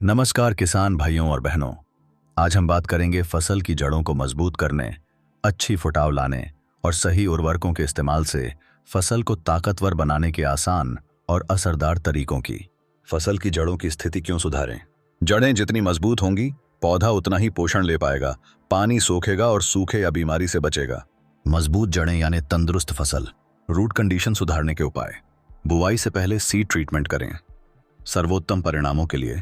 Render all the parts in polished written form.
नमस्कार किसान भाइयों और बहनों। आज हम बात करेंगे फसल की जड़ों को मजबूत करने, अच्छी फुटाव लाने और सही उर्वरकों के इस्तेमाल से फसल को ताकतवर बनाने के आसान और असरदार तरीकों की। फसल की जड़ों की स्थिति क्यों सुधारें? जड़ें जितनी मजबूत होंगी, पौधा उतना ही पोषण ले पाएगा, पानी सोखेगा और सूखे या बीमारी से बचेगा। मजबूत जड़ें यानी तंदुरुस्त फसल। रूट कंडीशन सुधारने के उपाय। बुआई से पहले सीड ट्रीटमेंट करें। सर्वोत्तम परिणामों के लिए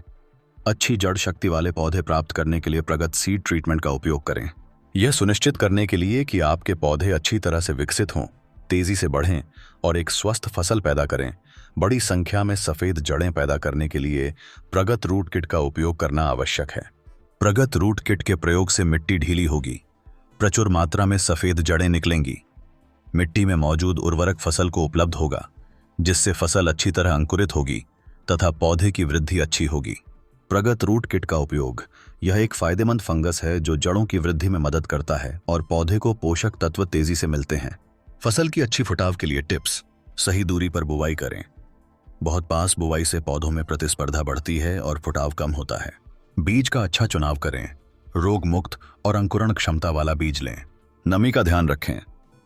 अच्छी जड़ शक्ति वाले पौधे प्राप्त करने के लिए प्रगत सीड ट्रीटमेंट का उपयोग करें। यह सुनिश्चित करने के लिए कि आपके पौधे अच्छी तरह से विकसित हों, तेजी से बढ़ें और एक स्वस्थ फसल पैदा करें। बड़ी संख्या में सफेद जड़ें पैदा करने के लिए प्रगत रूट किट का उपयोग करना आवश्यक है। प्रगत रूट किट के प्रयोग से मिट्टी ढीली होगी, प्रचुर मात्रा में सफेद जड़ें निकलेंगी, मिट्टी में मौजूद उर्वरक फसल को उपलब्ध होगा, जिससे फसल अच्छी तरह अंकुरित होगी तथा पौधे की वृद्धि अच्छी होगी। प्रगत रूट किट का उपयोग। यह एक फायदेमंद फंगस है जो जड़ों की वृद्धि में मदद करता है और पौधे को पोषक तत्व तेजी से मिलते हैं। फसल की अच्छी फुटाव के लिए टिप्स। सही दूरी पर बुवाई करें। बहुत पास बुवाई से पौधों में प्रतिस्पर्धा बढ़ती है और फुटाव कम होता है। बीज का अच्छा चुनाव करें। रोग मुक्त और अंकुरण क्षमता वाला बीज लें। नमी का ध्यान रखें।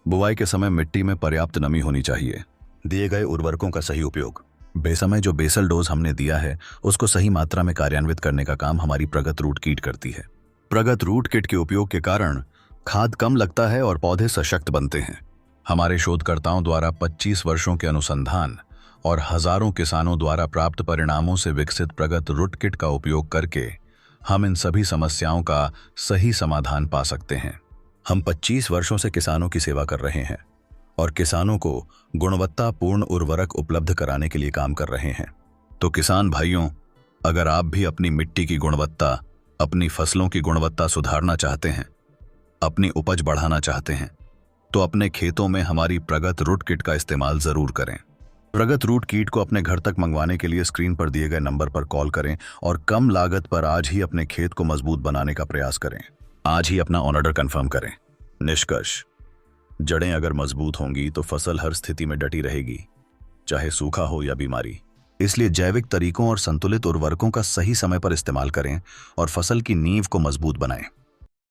बुवाई के समय मिट्टी में पर्याप्त नमी होनी चाहिए। दिए गए उर्वरकों का सही उपयोग। बेसमय जो बेसल डोज हमने दिया है उसको सही मात्रा में कार्यान्वित करने का काम हमारी प्रगत रूट किट करती है। प्रगत रूट किट के उपयोग के कारण खाद कम लगता है और पौधे सशक्त बनते हैं। हमारे शोधकर्ताओं द्वारा 25 वर्षों के अनुसंधान और हजारों किसानों द्वारा प्राप्त परिणामों से विकसित प्रगत रूट किट का उपयोग करके हम इन सभी समस्याओं का सही समाधान पा सकते हैं। हम 25 वर्षों से किसानों की सेवा कर रहे हैं और किसानों को गुणवत्तापूर्ण उर्वरक उपलब्ध कराने के लिए काम कर रहे हैं। तो किसान भाइयों, अगर आप भी अपनी मिट्टी की गुणवत्ता, अपनी फसलों की गुणवत्ता सुधारना चाहते हैं, अपनी उपज बढ़ाना चाहते हैं, तो अपने खेतों में हमारी प्रगत रूट किट का इस्तेमाल जरूर करें। प्रगत रूट किट को अपने घर तक मंगवाने के लिए स्क्रीन पर दिए गए नंबर पर कॉल करें और कम लागत पर आज ही अपने खेत को मजबूत बनाने का प्रयास करें। आज ही अपना ऑर्डर कंफर्म करें। निष्कर्ष। जड़ें अगर मजबूत होंगी तो फसल हर स्थिति में डटी रहेगी, चाहे सूखा हो या बीमारी। इसलिए जैविक तरीकों और संतुलित उर्वरकों का सही समय पर इस्तेमाल करें और फसल की नींव को मजबूत बनाएं।